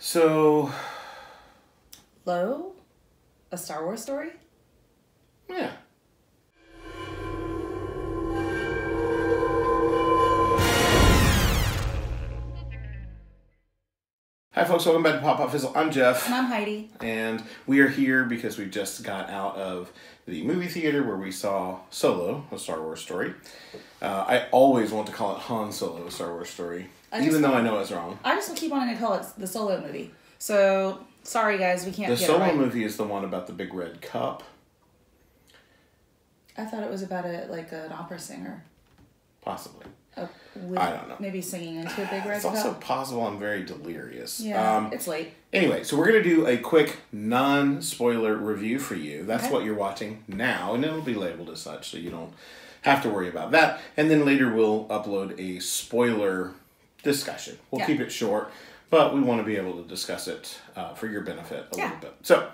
So, Low? A Star Wars story? yeah. Hi folks, welcome back to Pop Pop Fizzle. I'm Jeff. And I'm Heidi. And we are here because we just got out of the movie theater where we saw Solo, a Star Wars story. I always want to call it Han Solo, a Star Wars story, even though I know it's wrong. I just keep wanting to call it the Solo movie. So, sorry guys, we can't The get Solo it right. movie is the one about the big red cup. I thought it was about an opera singer. Possibly. With I don't know. Maybe singing into a big red It's cup. also possible I'm very delirious. Yeah, it's late. Anyway, so we're going to do a quick non-spoiler review for you. That's Okay. what you're watching now, and it'll be labeled as such, so you don't have to worry about that. And then later we'll upload a spoiler discussion. We'll keep it short, but we want to be able to discuss it for your benefit a little bit. So,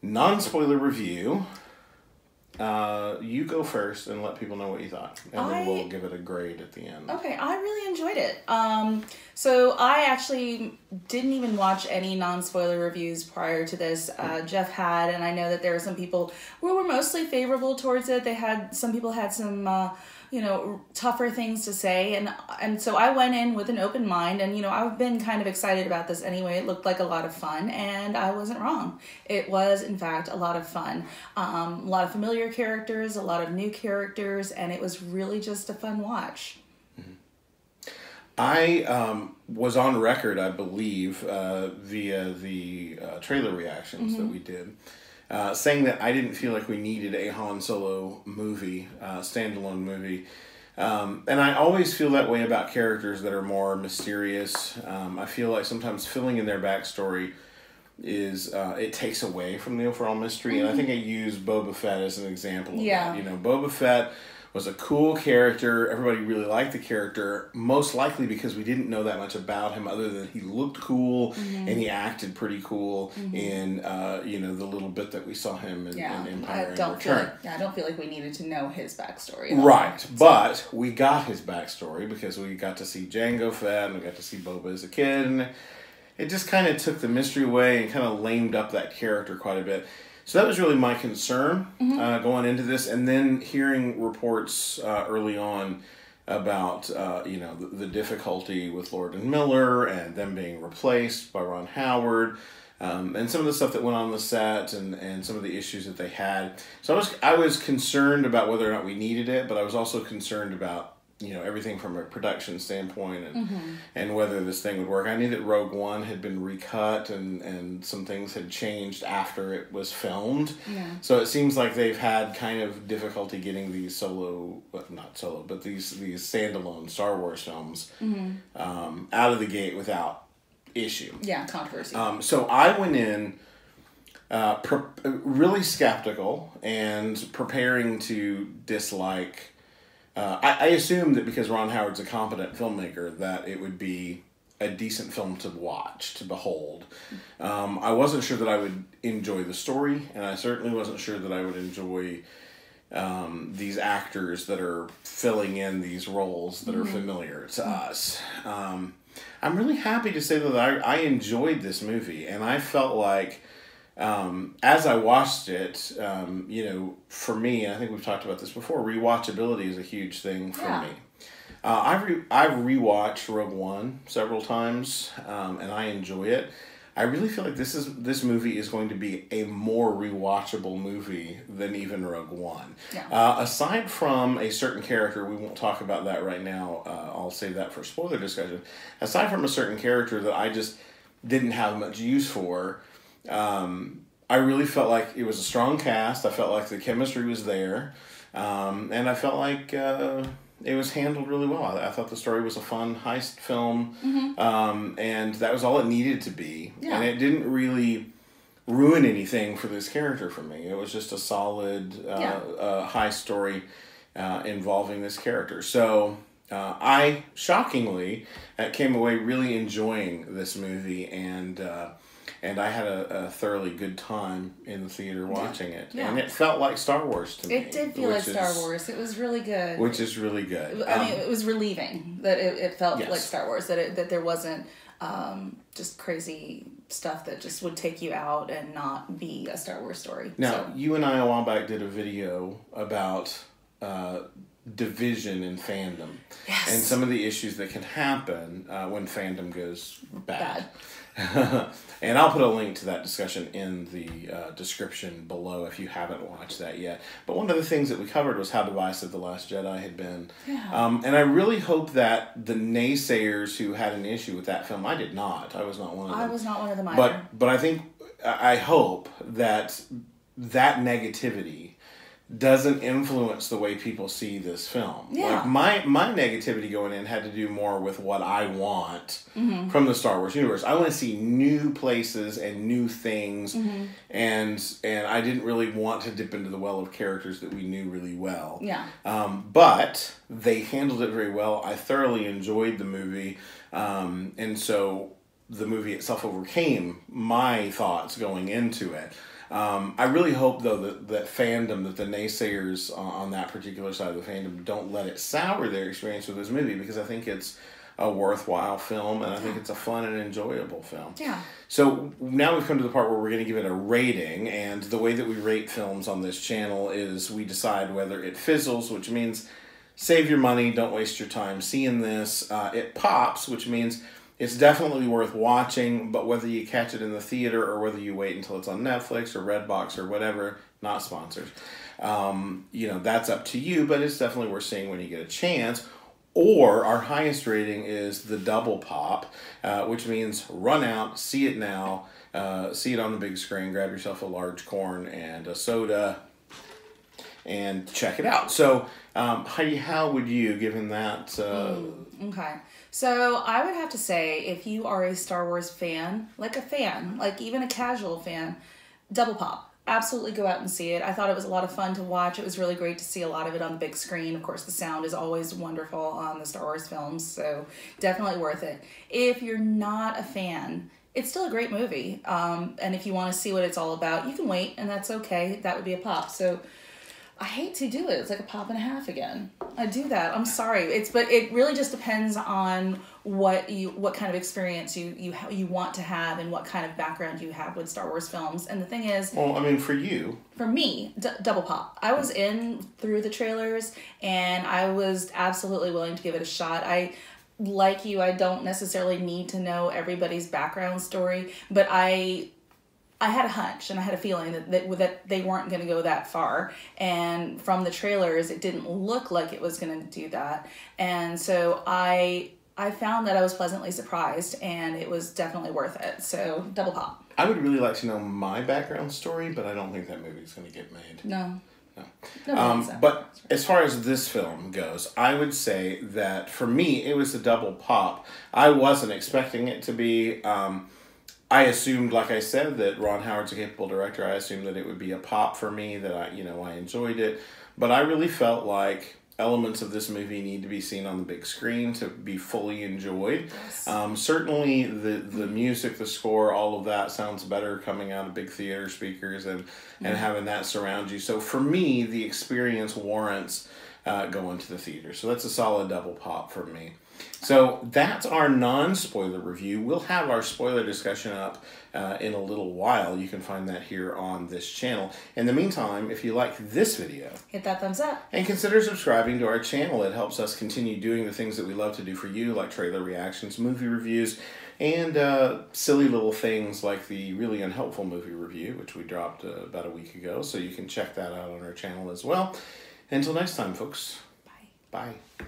non-spoiler review. You go first and let people know what you thought, and then we'll give it a grade at the end. Okay, I really enjoyed it. So I actually didn't even watch any non-spoiler reviews prior to this. Jeff had, and I know that there were some people who were mostly favorable towards it. Some people had some, tougher things to say, and so I went in with an open mind, and I've been kind of excited about this anyway. It looked like a lot of fun, and I wasn't wrong. It was, in fact, a lot of fun. A lot of familiar characters, a lot of new characters, and it was really just a fun watch. I was on record, I believe, via the trailer reactions that we did, saying that I didn't feel like we needed a Han Solo movie, standalone movie. And I always feel that way about characters that are more mysterious. I feel like sometimes filling in their backstory it takes away from the overall mystery. And I think I use Boba Fett as an example of that. Boba Fett was a cool character. Everybody really liked the character, most likely because we didn't know that much about him other than he looked cool and he acted pretty cool in the little bit that we saw him in Empire and Return. I don't feel like we needed to know his backstory. Right, but we got his backstory because we got to see Jango Fett and we got to see Boba as a kid, and it just kind of took the mystery away and kind of lamed up that character quite a bit. So that was really my concern going into this, and then hearing reports early on about the difficulty with Lord and Miller and them being replaced by Ron Howard, and some of the stuff that went on the set and some of the issues that they had. So I was concerned about whether or not we needed it, but I was also concerned about everything from a production standpoint and whether this thing would work. I knew that Rogue One had been recut and some things had changed after it was filmed. Yeah. So it seems like they've had kind of difficulty getting these these standalone Star Wars films out of the gate without issue. Yeah, controversy. So I went in really skeptical and preparing to dislike. I assumed that because Ron Howard's a competent filmmaker that it would be a decent film to watch, to behold. I wasn't sure that I would enjoy the story, and I certainly wasn't sure that I would enjoy these actors that are filling in these roles that are familiar to us. I'm really happy to say that I enjoyed this movie, and I felt like as I watched it, for me, I think we've talked about this before, rewatchability is a huge thing for me. I've rewatched Rogue One several times, and I enjoy it. I really feel like this movie is going to be a more rewatchable movie than even Rogue One. Yeah. Aside from a certain character, we won't talk about that right now. I'll save that for spoiler discussion. Aside from a certain character that I just didn't have much use for, I really felt like it was a strong cast. I felt like the chemistry was there. And I felt like it was handled really well. I thought the story was a fun heist film. And that was all it needed to be. Yeah. And it didn't really ruin anything for this character for me. It was just a solid heist story involving this character. So I, shockingly, came away really enjoying this movie, and I had a thoroughly good time in the theater watching it. Yeah. And it felt like Star Wars to me. It did feel like Star Wars. It was really good. Which is really good. I mean, it was relieving that it felt like Star Wars, that there wasn't just crazy stuff that just would take you out and not be a Star Wars story. Now, you and I a while back did a video about division in fandom. Yes. And some of the issues that can happen when fandom goes bad. And I'll put a link to that discussion in the description below if you haven't watched that yet. But one of the things that we covered was how divisive The Last Jedi had been. Yeah. And I really hope that the naysayers who had an issue with that film, I did not. I was not one of them. I was not one of them either. But I hope that negativity doesn't influence the way people see this film. Yeah. Like my negativity going in had to do more with what I want from the Star Wars universe. I want to see new places and new things, and I didn't really want to dip into the well of characters that we knew really well. Yeah. But they handled it very well. I thoroughly enjoyed the movie, and so the movie itself overcame my thoughts going into it. I really hope, though, that fandom, that the naysayers on that particular side of the fandom don't let it sour their experience with this movie, because I think it's a worthwhile film, and I think it's a fun and enjoyable film. Yeah. So now we've come to the part where we're going to give it a rating, and the way that we rate films on this channel is we decide whether it fizzles, which means save your money, don't waste your time seeing this. It pops, which means it's definitely worth watching, but whether you catch it in the theater or whether you wait until it's on Netflix or Redbox or whatever, not sponsored, that's up to you, but it's definitely worth seeing when you get a chance. Or our highest rating is the double pop, which means run out, see it now, see it on the big screen, grab yourself a large corn and a soda, and check it out. So, Heidi, how would you, given that... Okay. So I would have to say, if you are a Star Wars fan, like even a casual fan, double pop. Absolutely go out and see it. I thought it was a lot of fun to watch. It was really great to see a lot of it on the big screen. Of course, the sound is always wonderful on the Star Wars films, so definitely worth it. If you're not a fan, it's still a great movie. And if you want to see what it's all about, you can wait, and that's okay. That would be a pop. So I hate to do it. It's like a pop and a half again. I do that. I'm sorry. But it really just depends on what kind of experience you want to have and what kind of background you have with Star Wars films. And the thing is, well, I mean, for me, double pop. I was in through the trailers, and I was absolutely willing to give it a shot. Like you, I don't necessarily need to know everybody's background story, but I had a hunch and I had a feeling that they weren't going to go that far. And from the trailers, it didn't look like it was going to do that. And so I found that I was pleasantly surprised, and it was definitely worth it. So double pop. I would really like to know my background story, but I don't think that movie's going to get made. No. But as far as this film goes, I would say that for me, it was a double pop. I wasn't expecting it to be... I assumed, like I said, that Ron Howard's a capable director. I assumed that it would be a pop for me, that I enjoyed it. But I really felt like elements of this movie need to be seen on the big screen to be fully enjoyed. Yes. Certainly the music, the score, all of that sounds better coming out of big theater speakers and having that surround you. So for me, the experience warrants going to the theater. So that's a solid double pop for me. So that's our non-spoiler review. We'll have our spoiler discussion up in a little while. You can find that here on this channel. In the meantime, if you like this video, hit that thumbs up. And consider subscribing to our channel. It helps us continue doing the things that we love to do for you, like trailer reactions, movie reviews, and silly little things like the really unhelpful movie review, which we dropped about a week ago. So you can check that out on our channel as well. Until next time, folks. Bye. Bye.